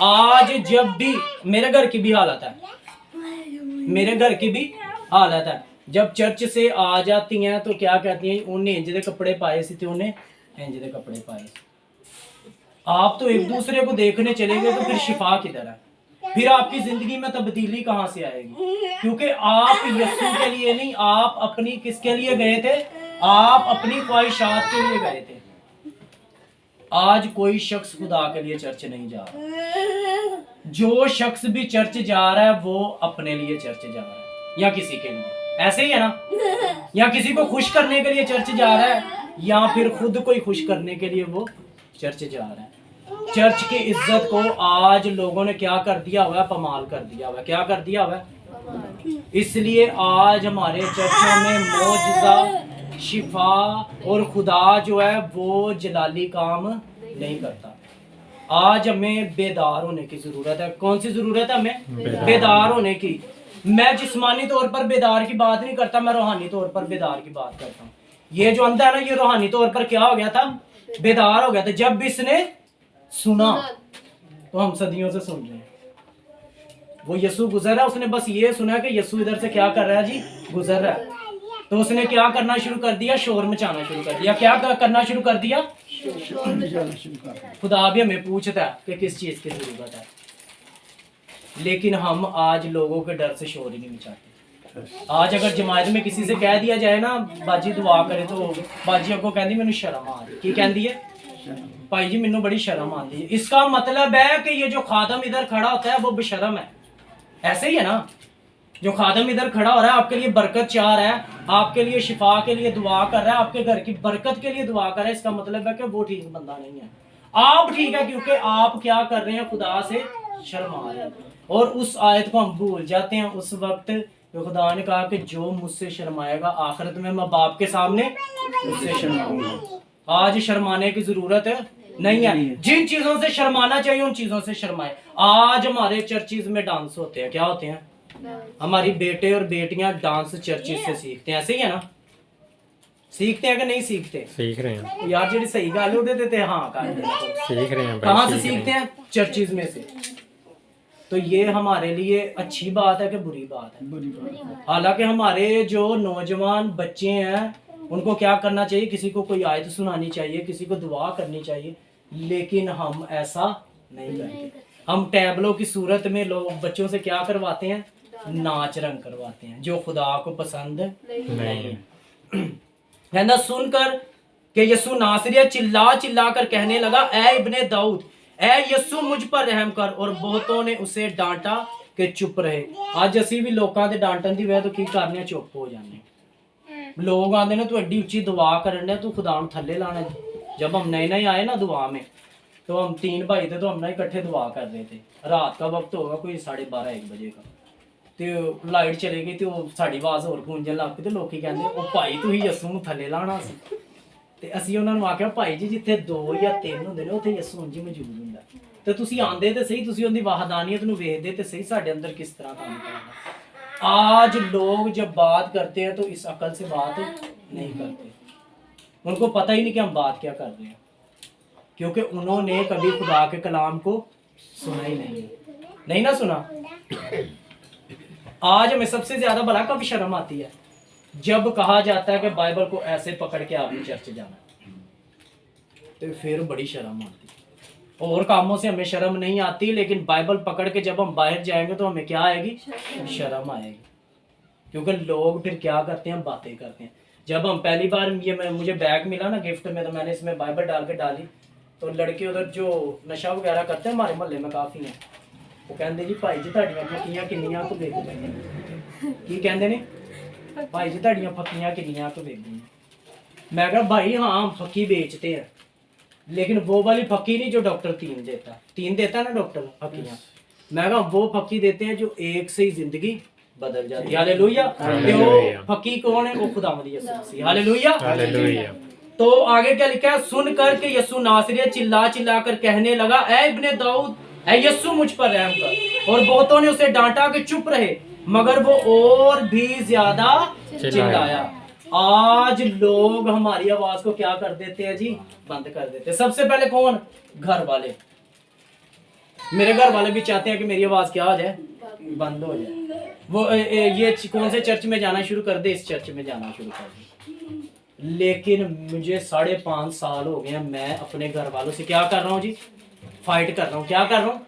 आज जब भी मेरे घर की भी हालत है, मेरे घर की भी हालत है, जब चर्च से आ जाती हैं तो क्या कहती हैं, उन्हें इंज दे कपड़े पाए सी थे, उन्हें इंज दे कपड़े पाए। आप तो एक दूसरे को देखने चले गए तो फिर शिफा किधर है? फिर आपकी जिंदगी में तब्दीली कहां से आएगी? क्योंकि आप यीशु के लिए नहीं, आप अपनी किसके लिए गए थे? आप अपनी ख्वाहिशात के लिए गए थे। आज कोई शख्स खुदा के लिए चर्च नहीं जा रहा। जो शख्स भी चर्च जा रहा है वो अपने लिए चर्च जा रहा है या किसी के लिए, ऐसे ही है ना? या किसी को खुश करने के लिए चर्च जा रहा है या फिर खुद को ही खुश करने के लिए वो चर्च जा रहा है। चर्च की इज्जत को आज लोगों ने क्या कर दिया हुआ है? पमाल कर दिया हुआ है। क्या कर दिया हुआ है? इसलिए आज हमारे चर्चों में मौजज़ा, शिफा और खुदा जो है वो जलाली काम नहीं करता। आज हमें बेदार होने की जरूरत है। कौन सी जरूरत है हमें? बेदार होने की। मैं जिस्मानी तौर पर बेदार की बात नहीं करता, मैं रूहानी तौर पर बेदार की बात करता हूँ। ये जो अंधा है ना, ये रूहानी तौर पर क्या हो गया था? बेदार हो गया था। जब भी इसने सुना, तो हम सदियों से सुन रहे हैं, वो यीशु गुजर रहा है, उसने बस ये सुना कि यीशु इधर से क्या कर रहा है जी? गुजर रहा है। तो उसने क्या करना शुरू कर दिया? शोर मचाना शुरू कर दिया। क्या करना शुरू कर दिया? खुदा भी हमें पूछता है कि किस चीज की जरूरत है, लेकिन हम आज लोगों के डर से शोर ही नहीं मचाते। आज अगर जमायत में किसी से कह दिया जाए ना बाजी दुआ करे, तो बाजी आपको कहती मैंने शर्म आ रही। की कहती है? भाई जी मैंने बड़ी शर्म आती है। इसका मतलब है कि ये जो खादम इधर खड़ा होता है वो बेशर्म है। ऐसे ही है ना? जो खादम इधर खड़ा हो रहा है, आपके लिए बरकत चाह रहा है, आपके लिए शिफा के लिए दुआ कर रहा है, आपके घर की बरकत के लिए दुआ कर रहा है, इसका मतलब है कि वो ठीक बंदा नहीं है। आप ठीक है, क्योंकि आप क्या कर रहे हैं? खुदा से शर्मा रहे हैं। और उस आयत को हम भूल जाते हैं उस वक्त तो खुदा ने कहा कि जो मुझसे शर्माएगा आखिरत में मैं बाप के सामने उससे शर्माऊंगा। आज शर्माने की जरूरत नहीं है। जिन चीजों से शर्माना चाहिए उन चीजों से शर्माए। आज हमारे चर्चिज में डांस होते हैं, क्या होते हैं? हमारी बेटे और बेटियां डांस चर्चिज से सीखते हैं, ऐसे ही है ना? सीखते हैं कि नहीं सीखते? सीख रहे हैं यार जी सही गाल दे देते हैं। हाँ सीख रहे हैं। कहाँ से सीखते हैं? चर्चिज में से। तो ये हमारे लिए अच्छी बात है कि बुरी बात है? हालांकि हमारे जो नौजवान बच्चे हैं उनको क्या करना चाहिए? किसी को कोई आयत सुनानी चाहिए, किसी को दुआ करनी चाहिए, लेकिन हम ऐसा नहीं करते। हम टैबलों की सूरत में लोग बच्चों से क्या करवाते हैं? नाच रंग करवाते हैं, जो खुदा को पसंद नहीं है ना। सुनकर कि यीशु नासरी चिल्ला चिल्ला कर कहने लगा, ए इब्ने दाऊद, ए यीशु मुझ पर रहम कर। और बहुतों ने उसे डांटा कि चुप रहे। आज असी भी लोगों के डांटन की वजह तो की करने? चुप हो जाने। लोग आते ना तू एड्डी उच्ची दुआ करने, तू खुदा थल्ले लाना। जब हम नए नए आए ना दुआ में, तो हम 3 भाई थे, तो हम ना इकट्ठे दुआ कर रहे थे। रात का वक्त होगा कोई 12:30-1 बजे का, तो लाइट चली गई, तो साड़ी आवाज और गूंजन लग पई। तो लोग कहते ओ भाई तू ही यीशु नूं थल्ले लाना सी। ਤੇ ਅਸੀਂ ਉਹਨਾਂ ਨੂੰ ਆਖਿਆ ਭਾਈ ਜੀ ਜਿੱਥੇ 2 ਜਾਂ 3 ਹੁੰਦੇ ਨੇ ਉੱਥੇ ਯਿਸੂ ਉਂਝ ਮੌਜੂਦ ਹੁੰਦਾ। ਤੇ ਤੁਸੀਂ ਆਂਦੇ ਤੇ ਸਹੀ, ਤੁਸੀਂ ਉਹਦੀ ਵਾਹਦਾਨੀਅਤ ਨੂੰ ਵੇਖਦੇ ਤੇ ਸਹੀ ਸਾਡੇ ਅੰਦਰ किस तरह काम करता। आज लोग जब बात करते हैं तो इस अकल से बात नहीं करते। उनको पता ही नहीं कि हम बात क्या कर रहे हैं, क्योंकि उन्होंने कभी खुदा के कलाम को सुना ही नहीं ना सुना। आज हमें सबसे ज्यादा भला कब शर्म आती है? जब कहा जाता है कि बाइबल को ऐसे पकड़ के आपने चर्च जाना, तो फिर बड़ी शर्म आती है। और कामों से हमें शर्म नहीं आती, लेकिन बाइबल पकड़ के जब हम बाहर जाएंगे तो हमें क्या आएगी? शर्म आएगी। क्योंकि लोग फिर क्या करते हैं? बातें करते हैं। जब हम पहली बार मुझे बैग मिला ना गिफ्ट में, तो मैंने इसमें बाइबल डाल के डाली, तो लड़के उधर जो नशा वगैरह करते हैं हमारे मोहल्ले में काफ़ी हैं, वो कहते जी भाई जी ਤੁਹਾਡੀਆਂ ਫੱਕੀਆਂ ਕਿੰਨੀਆਂ ਕੁ ਵੇਚਦੇ ਨੇ। ਕੀ ਕਹਿੰਦੇ ਨੇ? भाई जी ਤੁਹਾਡੀਆਂ फक्कियां किन्नियां तो बेचते हैं। मैं कहा भाई हाँ फक्की बेचते हैं, लेकिन वो वाली फक्की नहीं जो डॉक्टर 3 देता है ना डॉक्टर फक्कियां। मैं कहा वो फक्की देते हैं जो एक से ही जिंदगी बदल जाती है। हालेलुया। वो फक्की कौन है? वो खुदावंद यीशु मसीह। हालेलुया। तो आगे क्या लिखा है? सुन कर के यीशु नासरी चिल्ला चिल्ला कर कहने लगा, ए इब्ने दाऊद, ए यीशु मुझ पर रहम कर। और बहुतों ने उसे डांटा कि चुप रहे, मगर वो और भी ज्यादा चिल्लाया। आज लोग हमारी आवाज को क्या कर देते हैं जी? बंद कर देते हैं। सबसे पहले कौन? घर वाले। मेरे घर वाले भी चाहते हैं कि मेरी आवाज़ क्या हो जाए, बंद हो जाए। वो ये कौन से चर्च में जाना शुरू कर दे, इस चर्च में जाना शुरू कर दे। लेकिन मुझे 5.5 साल हो गए हैं, मैं अपने घर वालों से क्या कर रहा हूँ जी, फाइट कर रहा हूँ। क्या कर रहा हूँ?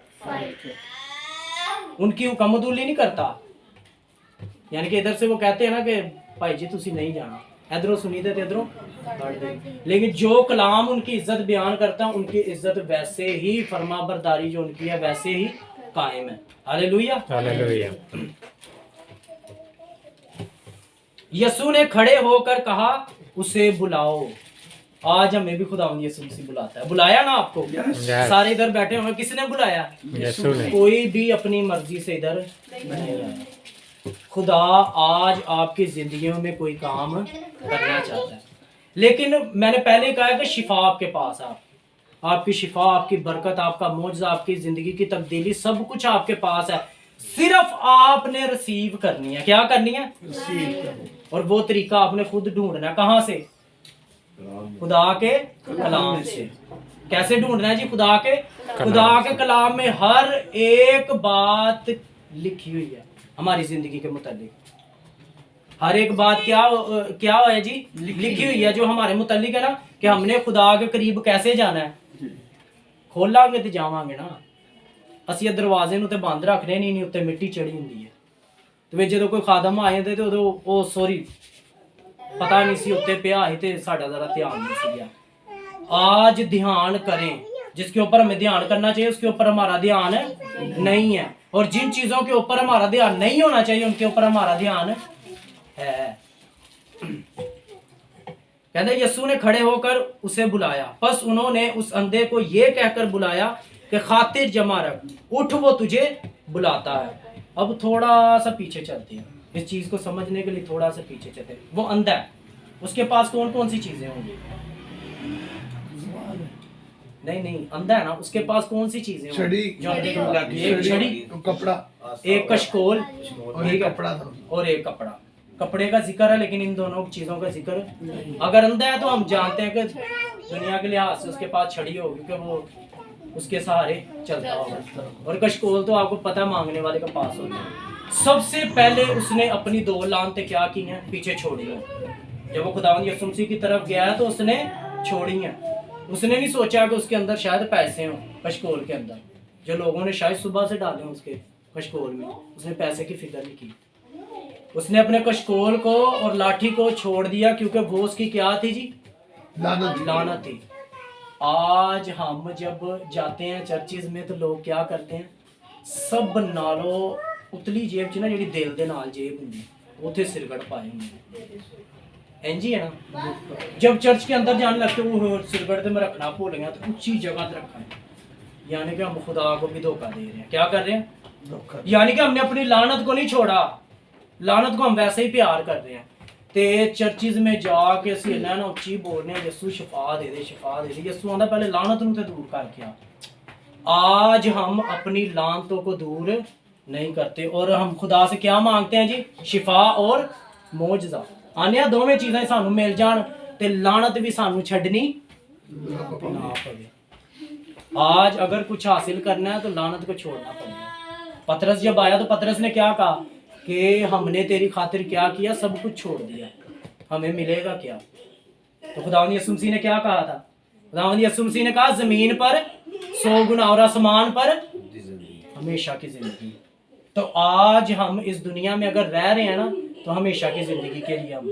उनकी हुक्मदुली नहीं करता। यानी कि इधर से वो कहते हैं ना कि भाई जी तुसी नहीं जाना, इधरों सुनी दे इधरों काट दे। लेकिन जो कलाम उनकी इज्जत बयान करता, उनकी इज्जत वैसे ही, फरमाबरदारी जो उनकी है वैसे ही कायम है। Hallelujah, hallelujah. यीशु ने खड़े होकर कहा उसे बुलाओ। आज हमें भी खुदावंद यीशु मसीह बुलाता है। बुलाया ना आपको? सारे इधर बैठे हुए, किसने बुलाया? यीशु ने। कोई भी अपनी मर्जी से इधर नहीं आया। खुदा आज आपकी जिंदगियों में कोई काम करना चाहता है। लेकिन मैंने पहले कहा कि शिफा आपके पास है। आपकी शिफा, आपकी बरकत, आपका मौजज़ा, आपकी जिंदगी की तब्दीली, सब कुछ आपके पास है। सिर्फ आपने रिसीव करनी है। क्या करनी है? और वो तरीका आपने खुद ढूंढना है। कहाँ से? खुदा के कलाम से। कैसे ढूंढना है जी? खुदा के कलाम में हर एक बात लिखी हुई है हमारी जिंदगी के मुतालिक। हर एक बात क्या है जी? लिखी हुई है जो हमारे मुतालिक है ना, कि हमने खुदा के करीब कैसे जाना है। खोलांगे तो जावांगे ना। ਅਸੀਂ ਦਰਵਾਜ਼ੇ ਨੂੰ ਤੇ ਬੰਦ ਰੱਖਦੇ ਨਹੀਂ ਉੱਤੇ ਮਿੱਟੀ ਚੜੀ ਹੁੰਦੀ ਹੈ। ਤੇ ਵੇ ਜਦੋਂ ਕੋਈ ਖਾਦਮ ਆ ਜਾਂਦੇ ਤੇ ਉਦੋਂ ਉਹ ਸੌਰੀ ਪਤਾ नहीं सी उत्ते पिया ही ते साडा जरा ध्यान नहीं सी गया। आज ध्यान करें, जिसके ऊपर हमें ध्यान करना चाहिए उसके ऊपर हमारा ध्यान नहीं है, और जिन चीजों के ऊपर हमारा ध्यान नहीं होना चाहिए उनके ऊपर हमारा ध्यान है। कहते यीशु ने खड़े होकर उसे बुलाया, बस उन्होंने उस अंधे को ये कहकर बुलाया कि खातिर जमा रख, उठ वो तुझे बुलाता है। अब थोड़ा सा पीछे चलते हैं, इस चीज को समझने के लिए थोड़ा सा पीछे चलते हैं। वो अंधा है, उसके पास कौन कौन सी चीजें होंगी? नहीं अंधा है ना, उसके पास कौन सी चीजें होंगी? एक छड़ी, कपड़ा, एक कशकोल और एक कपड़ा था। और एक कपड़ा। कपड़े का जिक्र है लेकिन इन दोनों चीजों का जिक्र। अगर अंधा है तो हम जानते हैं कि दुनिया के लिहाज से उसके पास छड़ी होगी कि वो उसके सहारे चलता होगा, और कशकोल तो आपको पता मांगने वाले का पास होता है। सबसे पहले उसने अपनी 2 लानतें क्या की हैं? पीछे छोड़ी हैं। जब वो खुदावंद यीशु मसीह की तरफ गया तो उसने छोड़ी हैं। उसने नहीं सोचा कि उसके अंदर शायद पैसे हों, कशकोल के अंदर जो लोगों ने शायद सुबह से डाले उसके कशकोल में। उसने पैसे की फिक्र नहीं की। उसने अपने कशकोल को और लाठी को छोड़ दिया, क्योंकि वो उसकी क्या थी जी? लानत थी। आज हम जब जाते हैं चर्चिज में तो लोग क्या करते हैं? सब नालों उतली जेब च ना जी दिल दे नाल जेब होंगी, उथे सिरगड़ पाए होंगे। इंज ही है ना। जब चर्च के अंदर जाने लगते वो सिरगड़ तो मैं रखना भूल गया, तो ऊंची जगह पे रखा है। यानी कि हम खुदा को भी धोखा दे रहे हैं। क्या कर रहे हैं? यानी कि हमने अपनी लानत को नहीं छोड़ा, लानत को हम वैसे ही प्यार कर रहे हैं। ते चर्चिज में जाके असीं इन्ना ना उच्ची बोलने हैं यीशु शिफा दे दे, शिफा दे दे। यीशु आंदा पहले लानत नूं ते दूर करके आ। आज हम अपनी लानतों को दूर नहीं करते, और हम खुदा से क्या मांगते हैं जी? शिफा और मौजज़ा। आने दोवें चीज़ें सानू मिल जान ते लानत भी सानू छड्डनी ना पवे। आज अगर कुछ हासिल करना है तो लानत को छोड़ना पड़ेगा। पतरस जब आया तो पतरस ने क्या कहा कि हमने तेरी खातिर क्या किया? सब कुछ छोड़ दिया, हमें मिलेगा क्या? तो खुदावंद यीशु मसीह ने क्या कहा था? खुदावंद यीशु मसीह ने कहा जमीन पर 100 गुना और आसमान पर हमेशा की जिंदगी। तो आज हम इस दुनिया में अगर रह रहे हैं ना, तो हमेशा की जिंदगी के लिए हम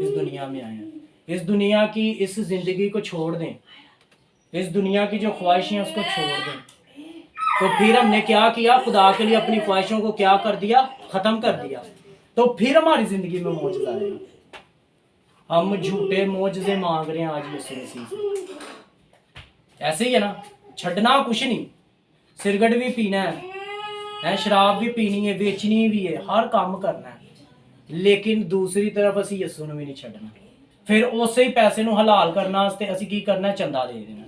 इस दुनिया में आए हैं। इस दुनिया की इस जिंदगी को छोड़ दें, इस दुनिया की जो ख्वाहिशें हैं उसको छोड़ दें। तो फिर हमने क्या किया? खुदा के लिए अपनी ख्वाहिशों को क्या कर दिया? खत्म कर दिया। तो फिर हमारी जिंदगी में मौजज़ा आएगा। हम झूठे मौजज़े मांग रहे हैं आज यीशु मसीह से। ऐसे ही है ना, छड़ना कुछ नहीं, सिरगट भी पीना है, शराब भी पीनी है, बेचनी भी है, हर काम करना है, लेकिन दूसरी तरफ असी यीशु नूं भी नहीं छड्डना। फिर उसे ही पैसे नूं हलाल करना वास्ते असी की करना? चंदा दे देना।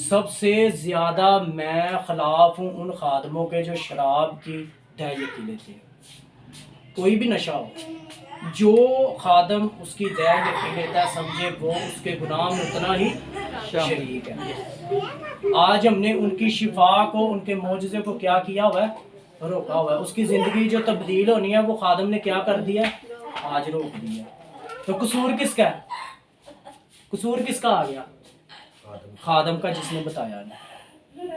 सबसे ज्यादा मैं खिलाफ हूं उन खादमों के जो शराब की दहयकी लेते हैं। कोई भी नशा हो, जो खादम उसकी दया यकीन लेता है, समझे वो उसके गुनाह में उतना ही शरीक है। आज हमने उनकी शिफा को, उनके मौजज़े को क्या किया हुआ है? रोका हुआ है। उसकी ज़िंदगी जो तब्दील होनी है वो खादम ने क्या कर दिया? आज रोक दिया। तो कसूर किसका है? कसूर किसका आ गया? खादम का, जिसने बताया नहीं।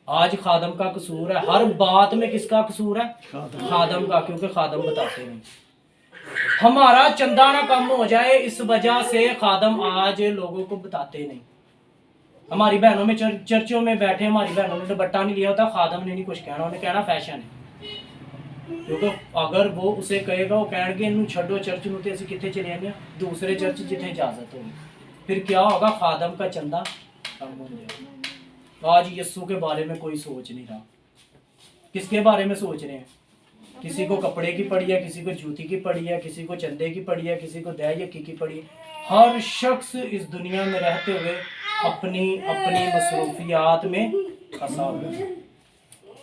आज खादम का कसूर है। हर बात में किसका कसूर है? खादम का, क्योंकि खादम बताते नहीं। हमारा चंदा ना कम हो जाए इस वजह से खादम आज लोगों को बताते नहीं। हमारी बहनों में चर्चों में बैठे, हमारी बहनों ने दुपट्टा नहीं लिया होता, खादम ने नहीं कुछ कहना, उन्हें कहना फैशन है। क्योंकि अगर वो उसे कहेगा, वो कहेंगे इनू छड्डो चर्च नूं ते असीं कित्थे चले जाने, दूसरे चर्च जिथे इजाजत होगी। फिर क्या होगा? खादम का चंदा कम हो जाएगा। आज यीशु के बारे में कोई सोच नहीं रहा। किसके बारे में सोच रहे हैं? किसी को कपड़े की पड़ी है, किसी को जूती की पड़ी है, किसी को चंदे की पड़ी है, किसी को दया यकी की पड़ी है। हर शख्स इस दुनिया में रहते हुए अपनी अपनी मसरूफियात में फंसा हुआ है।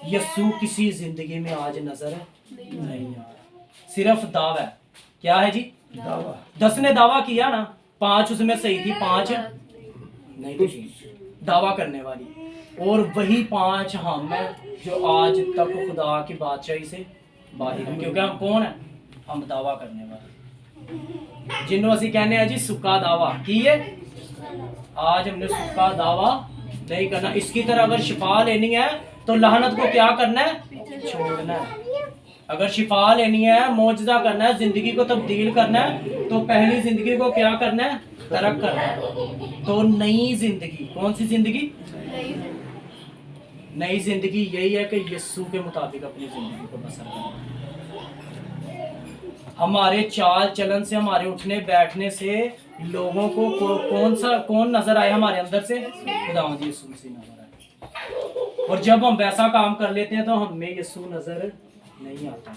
यीशु किसी जिंदगी में आज नजर नहीं आ रहा। सिर्फ दावा है। क्या है जी? दावा। 10 ने दावा किया ना, 5 उसमें सही थी, 5 नहीं थी दावा करने वाली, और वही 5 हम हैं जो आज तक खुदा की बादशाही से बाहर है। क्योंकि हम कौन है? हम दावा करने वाले, जिन्हों असी कहने हैं जी सुक्का दावा की है। आज हमने सुक्का दावा नहीं करना। इसकी तरह अगर शिफा लेनी है तो लानत को क्या करना है? छोड़ना है। अगर शिफा लेनी है, मौजज़ा करना है, जिंदगी को तब्दील करना है, तो पहली जिंदगी को क्या करना है? तरक करना है। तो नई जिंदगी, कौन सी जिंदगी? नई जिंदगी यही है कि यीशु के मुताबिक अपनी जिंदगी को बसर करना। हमारे चाल चलन से, हमारे उठने बैठने से लोगों को कौन नजर आए? हमारे अंदर से खुदावंद यीशु मसीह नजर आए। और जब हम वैसा काम कर लेते हैं तो हमें यीशु नजर नहीं आता।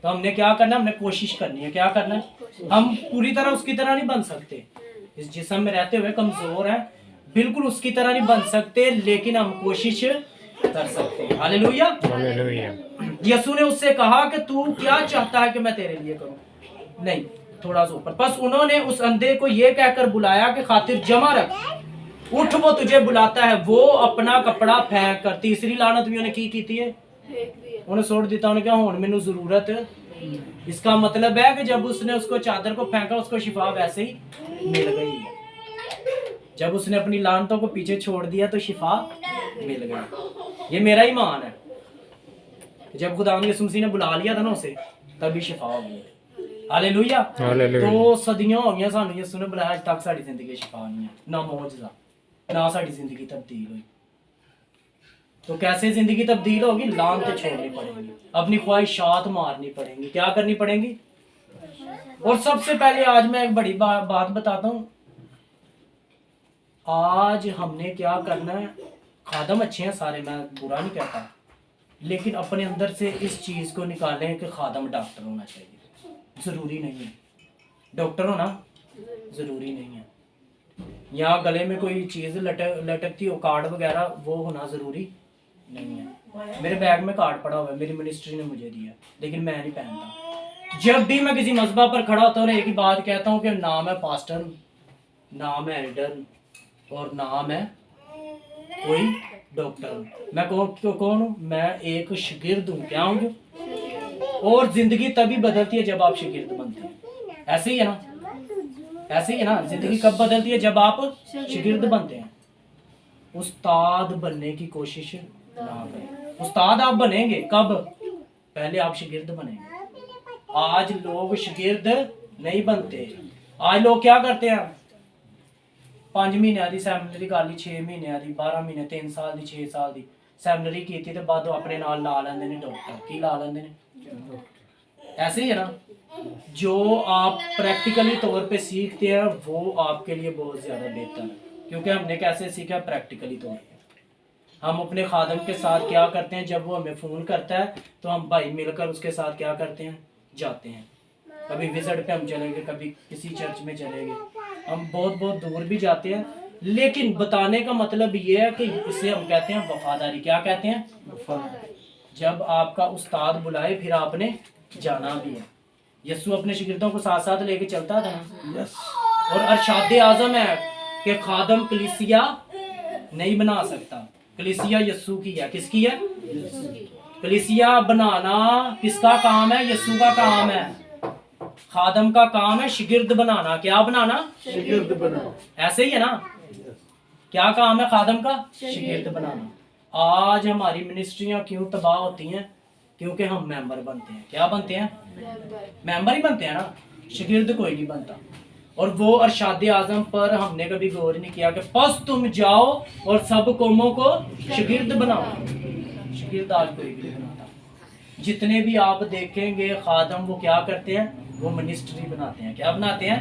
तो हमने क्या करना है? हमने कोशिश करनी है। क्या करना है? हम पूरी तरह उसकी तरह नहीं बन सकते। इस जिस्म में रहते हुए कमजोर हैं, बिल्कुल उसकी तरह नहीं बन सकते, लेकिन हम कोशिश कर सकते हैं। हालेलुया। हालेलुया। यीशु ने उससे कहा कि तू क्या चाहता है कि मैं तेरे लिए करूं? नहीं, थोड़ा सा ऊपर। बस उन्होंने उस अंधे को यह कहकर बुलाया कि खातिर जमा रख, उठ, वो तुझे बुलाता है। वो अपना कपड़ा फेंक कर, तीसरी लानत भी उन्हें की थी, उन्हें छोड़ दिता। उन्हें क्या हुण मैनू जरूरत। इसका मतलब है कि जब उसने उसको चादर को फेंका, उसको शिफा वैसे ही मिल गई है। जब उसने अपनी लानतों को पीछे छोड़ दिया तो शिफा मिल गई। ये मेरा ईमान है। जब खुदावंद यीशु मसीह ने बुला लिया था ना उसे, तभी शिफा हो गई। हालेलुया। तो सदियां हो गई सानू यीशु ने बुलाया, अज तक साडी जिंदगी शिफा नहीं है, ना मौजज़ा, ना साडी जिंदगी तब्दील हुई। तो कैसे जिंदगी तब्दील होगी? लानतें छोड़नी पड़ेंगी, अपनी ख्वाहिशात मारनी पड़ेंगी। क्या करनी पड़ेंगी? और सबसे पहले आज मैं एक बड़ी बात बताता हूँ। आज हमने क्या करना है? खादम अच्छे हैं सारे, मैं बुरा नहीं कहता, लेकिन अपने अंदर से इस चीज़ को निकालें कि खादम डॉक्टर होना चाहिए। ज़रूरी नहीं है डॉक्टर होना, ज़रूरी नहीं है। यहाँ गले में कोई चीज़ लटकती हो, कार्ड वगैरह, वो होना ज़रूरी नहीं है। मेरे बैग में कार्ड पड़ा हुआ है, मेरी मिनिस्ट्री ने मुझे दिया, लेकिन मैं नहीं पहनता। जब भी मैं किसी मस्बा पर खड़ा होता हूँ, एक ही बात कहता हूँ कि नाम है पास्टर, नाम है एल्डर, और नाम है कोई डॉक्टर। मैं कौन हूँ? मैं एक शागिर्द हूँ। क्या हूँ? और जिंदगी तभी बदलती है जब आप शागिर्द बनते हैं। ऐसे ही है ना? ऐसे ही है ना? जिंदगी कब बदलती है? जब आप शागिर्द बनते हैं। उस्ताद बनने की कोशिश ना करें। उस्ताद आप बनेंगे कब? पहले आप शागिर्द बनेंगे। आज लोग शागिर्द नहीं बनते। आज लोग क्या करते हैं? 5 महीने की सैमिनरी कर ली, 6 महीने की, 12 महीने, 3 साल की, 6 साल की सैमिनरी की थी, तो बाद अपने नाल ला लेंदे ने डॉक्टर। की ला लेंदे ने? ऐसे ही है ना? जो आप प्रैक्टिकली तौर पे सीखते हैं वो आपके लिए बहुत ज़्यादा बेहतर है, क्योंकि हमने कैसे सीखा? प्रैक्टिकली तौर पे। हम अपने खादम के साथ क्या करते हैं? जब वो हमें फ़ोन करता है तो हम भाई मिलकर उसके साथ क्या करते हैं? जाते हैं। कभी विजिट पे हम चलेंगे, कभी किसी चर्च में चलेंगे, हम बहुत दूर भी जाते हैं। लेकिन बताने का मतलब ये है कि इसे हम कहते हैं वफादारी। क्या कहते हैं? वफादारी। जब आपका उस्ताद बुलाए फिर आपने जाना भी है। यीशु अपने शागिर्दों को साथ साथ लेके चलता था ना। और अरशाद आजम है कि खादम कलीसिया नहीं बना सकता, कलीसिया यीशु की है। किसकी है? कलीसिया बनाना किसका काम है? यीशु का काम है। खादम का काम है शागिर्द बनाना। क्या बनाना? शागिर्द बनाओ। ऐसे ही है ना। क्या काम है खादम का? शागिर्द बनाना। आज हमारी मिनिस्ट्रियां क्यों तबाह होती हैं? क्योंकि हम मेंबर बनते हैं। क्या बनते हैं? मेंबर ही बनते हैं ना, शागिर्द कोई नहीं बनता। और वो अरशाद आजम पर हमने कभी गौर नहीं किया कि बस तुम जाओ और सब कौमों को शागिर्द बनाओ। शागिर्द आज कोई भी नहीं बनाता। जितने भी आप देखेंगे खादम वो क्या करते हैं? वो मिनिस्ट्री बनाते हैं। क्या बनाते हैं?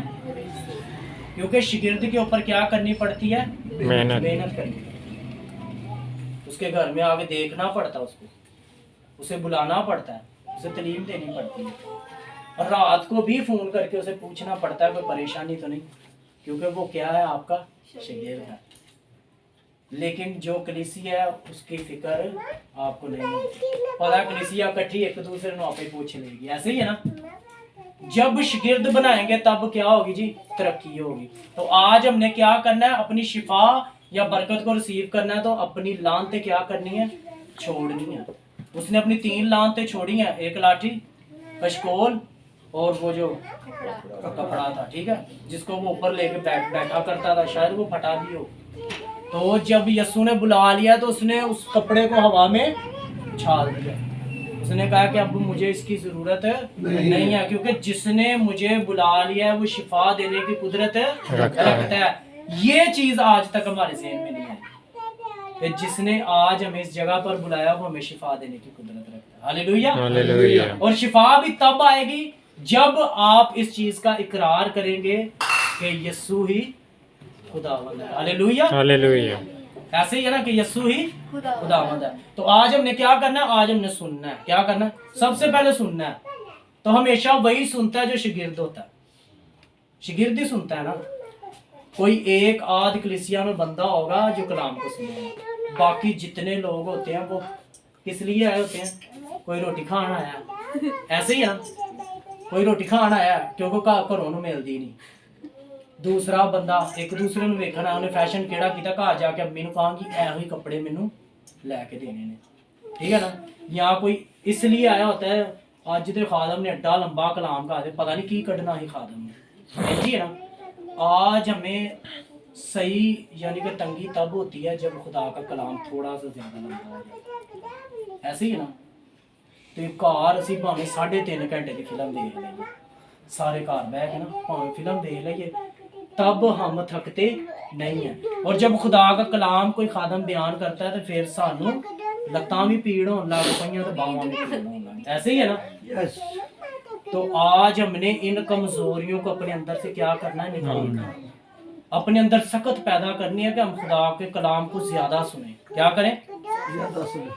क्योंकि शागिर्द के ऊपर क्या करनी पड़ती है? मेहनत करनी पड़ती है। उसके घर में आगे देखना पड़ता है, उसको उसे बुलाना पड़ता है, उसे तालीम देनी पड़ती है, और रात को भी फोन करके उसे पूछना पड़ता है कोई परेशानी तो नहीं, क्योंकि वो क्या है? आपका शागिर्द है। लेकिन जो कलीसिया है उसकी फिक्र आपको नहीं है। पता कलीसिया इकट्ठी एक दूसरे को आपे पूछ लेगी। ऐसे ही है ना। जब शागिर्द बनाएंगे तब क्या होगी जी? तरक्की होगी। तो आज हमने क्या करना है? अपनी शिफा या बरकत को रिसीव करना है तो अपनी लानतें क्या करनी है? छोड़नी है। उसने अपनी 3 लानतें छोड़ी हैं, एक लाठी, कशकोल और वो जो कपड़ा था, ठीक है, जिसको वो ऊपर लेके बैठा करता था, शायद वो फटा भी हो। तो जब यीशु ने बुला लिया तो उसने उस कपड़े को हवा में उछाल दिया। उसने कहा कि अब मुझे इसकी जरूरत नहीं है, क्योंकि जिसने मुझे बुला लिया है वो शिफा देने की कुदरत रखता है। ये चीज आज तक हमारे ज़हन में नहीं है कि जिसने आज हमें इस जगह पर बुलाया वो हमें शिफा देने की कुदरत रखता है। हालेलुया। हालेलुया। और शिफा भी तब आएगी जब आप इस चीज का इकरार करेंगे कि यीशु ही खुदावंद है। हालेलुया। हालेलुया। ऐसे ही है ना कि यीशु ही खुदावंद है। तो आज हमने क्या करना है? आज हमने सुनना है। क्या करना है? सबसे पहले सुनना है। तो हमेशा वही सुनता है जो शागिर्द होता है। शागिर्द ही सुनता है ना। कोई एक आध कलीसिया में बंदा होगा जो कलाम को सुनेगा, बाकी जितने लोग होते हैं वो किस लिए आए होते हैं? कोई रोटी खाना आया। ऐसे ही है ना। कोई रोटी खाना आया क्योंकि घरों ਨੂੰ ਮਿਲਦੀ नहीं। दूसरा बंदा एक दूसरे ਨੂੰ ਵੇਖਣਾ, ਉਹਨੇ ਫੈਸ਼ਨ ਕਿਹੜਾ ਕੀਤਾ, ਘਰ ਜਾ ਕੇ ਅੰਮੀ ਨੂੰ ਕਹਾਂਗੀ ਇਹੋ ਹੀ ਕੱਪੜੇ ਮੈਨੂੰ ਲੈ ਕੇ ਦੇਣੇ ਨੇ। ठीक है ना। या कोई इसलिए आया होता है। आज तो खादम ने एड्डा लंबा कलाम कहा दे, पता नहीं की कढ़ना ही खादम ने। जी है ना। आज हमें सही यानी कि तंगी तब होती है जब खुदा का कलाम थोड़ा सा ज्यादा लंबा हो जाए। ऐसे ही है ना। तो घर असी भावें 3.5 घंटे की फिल्म देख लीए, सारे घर बह के ना भावें फिल्म देख लीए, तब हम थकते नहीं हैं। और जब खुदा का कलाम कोई खादम बयान करता है तो फिर सानू लत्तां भी पीड़ होने लग पईयां तो बावां भी पीड़ होने लग। ऐसे ही है ना। तो आज हमने इन कमजोरियों को अपने अंदर से क्या करना है? निकालना है। अपने अंदर सख्त पैदा करनी है कि हम खुदा के कलाम को ज्यादा सुने। क्या करें? ज्यादा सुने।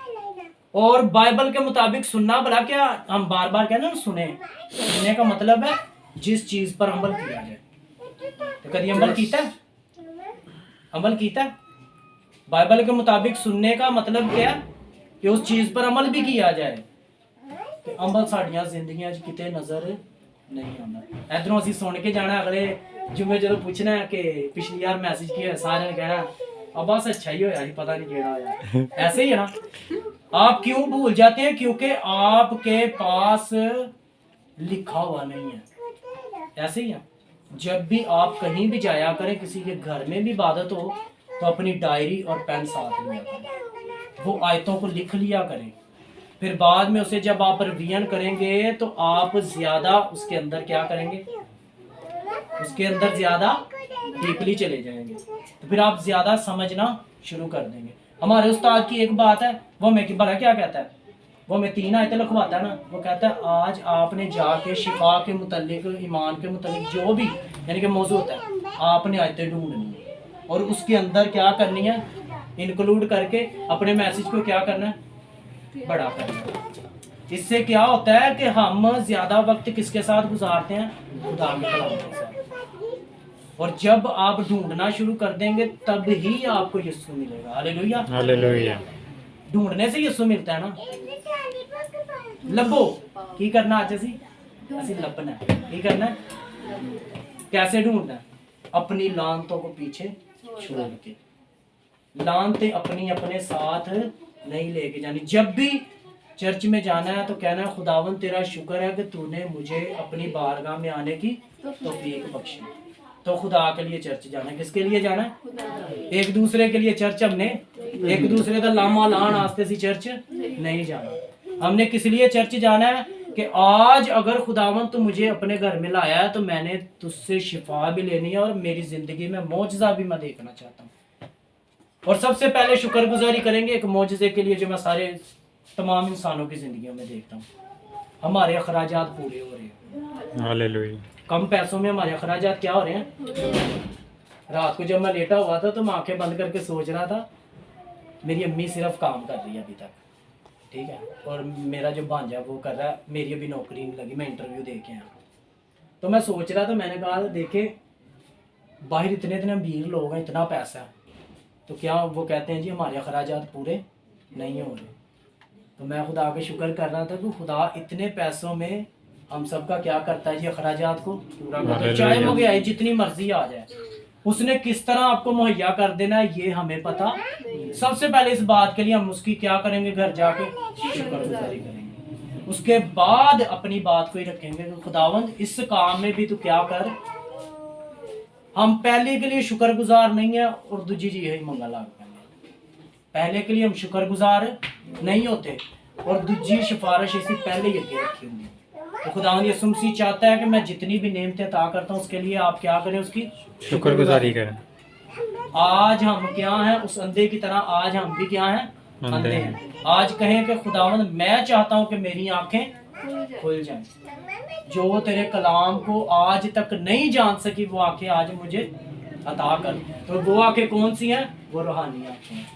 और बाइबल के मुताबिक सुनना भला क्या हम बार बार कहना ना सुने। सुनने का मतलब है जिस चीज पर अमल किया जाए। तो कभी अमल कीता है? अमल कीता है? बाइबल के मुताबिक सुनने का मतलब क्या है? कि उस चीज पर अमल भी किया जाए। तो अमल साड़ियां जिंदगियां किते नजर नहीं आना। इधरों असी सुन के जाना, अगले जुम्मे जो पूछना है कि पिछली यार मैसेज किया है, सारे ने कहना अब बस अच्छा ही होया जी, पता नहीं केड़ा होया। ऐसे ही है ना। आप क्यों भूल जाते हैं? क्योंकि आपके पास लिखा हुआ नहीं है। ऐसे ही है। जब भी आप कहीं भी जाया करें, किसी के घर में भी इबादत हो, तो अपनी डायरी और पेन साथ लिया करें, वो आयतों को लिख लिया करें। फिर बाद में उसे जब आप रिवीजन करेंगे तो आप ज्यादा उसके अंदर क्या करेंगे? उसके अंदर ज्यादा डीपली चले जाएंगे, तो फिर आप ज्यादा समझना शुरू कर देंगे। हमारे उस्ताद की एक बात है, वो मैं कि भला क्या कहता है? वो मैं 3 आयतें लिखवाता है ना। वो कहता है आज आपने जाके शिफा के मुतल्लिक, ईमान के मुतल्लिक जो भी यानी कि मौजूद होता है, आपने आयतें ढूंढनी है और उसके अंदर क्या करनी है? इंक्लूड करके अपने मैसेज को क्या करना है? बड़ा करना है। इससे क्या होता है कि हम ज्यादा वक्त किसके साथ गुजारते हैं? खुदा के कलाम के साथ। और जब आप ढूंढना शुरू कर देंगे तब ही आपको यीशु मिलेगा। हालेलुया। हालेलुया। ढूंढने से यीशु मिलता है ना। लभो की करना आज असी ऐसे लपना है, ठीक करना है। कैसे ढूंढना है? अपनी लानतों को पीछे छोड़ के। लानते अपनी अपने साथ नहीं लेके जानी। जब भी चर्च में जाना है तो कहना है खुदावन तेरा शुक्र है कि तूने मुझे अपनी बारगाह में आने की तौफीक बख्शी। तो खुदा के लिए चर्च जाना है। किसके लिए जाना है? एक दूसरे के लिए चर्च हमने एक दूसरे का लामा लान आस्ते सी चर्च नहीं जाना। हमने किस लिए चर्च जाना है कि आज अगर खुदावन तू मुझे अपने घर में लाया है तो मैंने तुझसे शिफा भी लेनी है और मेरी जिंदगी में मौजज़ा भी मैं देखना चाहता हूँ। और सबसे पहले शुक्रगुजारी करेंगे एक मौजज़े के लिए जो मैं सारे तमाम इंसानों की जिंदगियों में देखता हूँ। हमारे अखराजात पूरे हो रहे हैं। हालेलुया। कम पैसों में हमारे अखराजात क्या हो रहे हैं? रात को जब मैं लेटा हुआ था तो मैं आंखें बंद करके सोच रहा था मेरी अम्मी सिर्फ काम कर रही है अभी तक, ठीक है, और मेरा जो भांजा वो कर रहा है, मेरी अभी नौकरी नहीं लगी, मैं इंटरव्यू दे के आया। तो मैं सोच रहा था, मैंने कहा देखे बाहर इतने इतने अमीर लोग हैं, इतना पैसा है, तो क्या वो कहते हैं जी हमारे अखराजात पूरे नहीं हो रहे। तो मैं खुदा का शुक्र कर रहा था कि खुदा इतने पैसों में हम सबका क्या करता है जी, अखराजात को पूरा करता है। चाहे महंगाई जितनी मर्जी आ जाए, उसने किस तरह आपको मुहैया कर देना है ये हमें पता। सबसे पहले इस बात के लिए हम उसकी क्या करेंगे, घर जाके शुक्रगुजारी करेंगे। उसके बाद अपनी बात को ही रखेंगे कि खुदावंद इस काम में भी तू क्या कर। हम पहले के लिए शुक्रगुजार नहीं है और दूसरी चीज यही मंगा लाग पहले के लिए हम शुक्रगुजार नहीं होते और दूसरी सिफारिश इसी पहले ही अगे रखी होंगी। तो खुदावंद यीशु मसीह चाहता है कि मैं जितनी भी नेमतें अता करता हूँ उसके लिए आप क्या करें, उसकी शुक्रगुजारी करें। आज हम क्या हैं, उस अंधे की तरह आज हम भी क्या हैं, अंधे हैं। आज कहें कि खुदावंद मैं चाहता हूँ कि मेरी आंखें खुल जाएं। जो तेरे कलाम को आज तक नहीं जान सकी वो आंखें आज मुझे अता कर। तो वो आंखें कौन सी हैं? वो रूहानी आंखें हैं।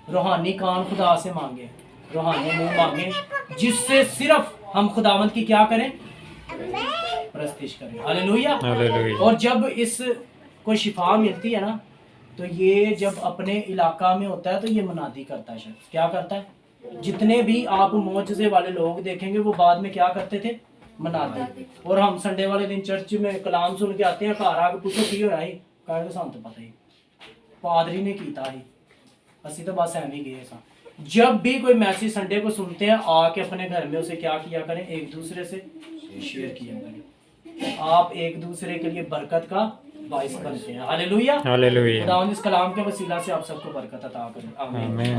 रूहानी कान खुदा से मांगे, रूहानी मुंह मांगे, जिससे सिर्फ हम खुदावंद की क्या करें, प्रस्तिश करें। हालेलुया। हालेलुया। और जब इस को शिफा मिलती है ना, तो ये जब अपने इलाका में होता है तो ये मुनादी करता है। शख्स क्या करता है? जितने भी आप मौजज़े वाले लोग देखेंगे वो बाद में क्या करते थे, मनादी। और हम संडे वाले दिन चर्च में कलाम सुन के आते हैं, घर आके पूछो की होया ही, कहे तो सानू तो पता ही पादरी ने कीता ही, असी तो बस एवं ही गए सा। जब भी कोई मैसेज संडे को सुनते हैं आके अपने घर में उसे क्या किया करें, एक दूसरे से शेयर किया करें। आप एक दूसरे के लिए बरकत का बाइस बनते हैं। हालेलुया। हालेलुया। खुदावंद इस कलाम के वसीला से आप सबको बरकत अता करें। आमीन। आमीन।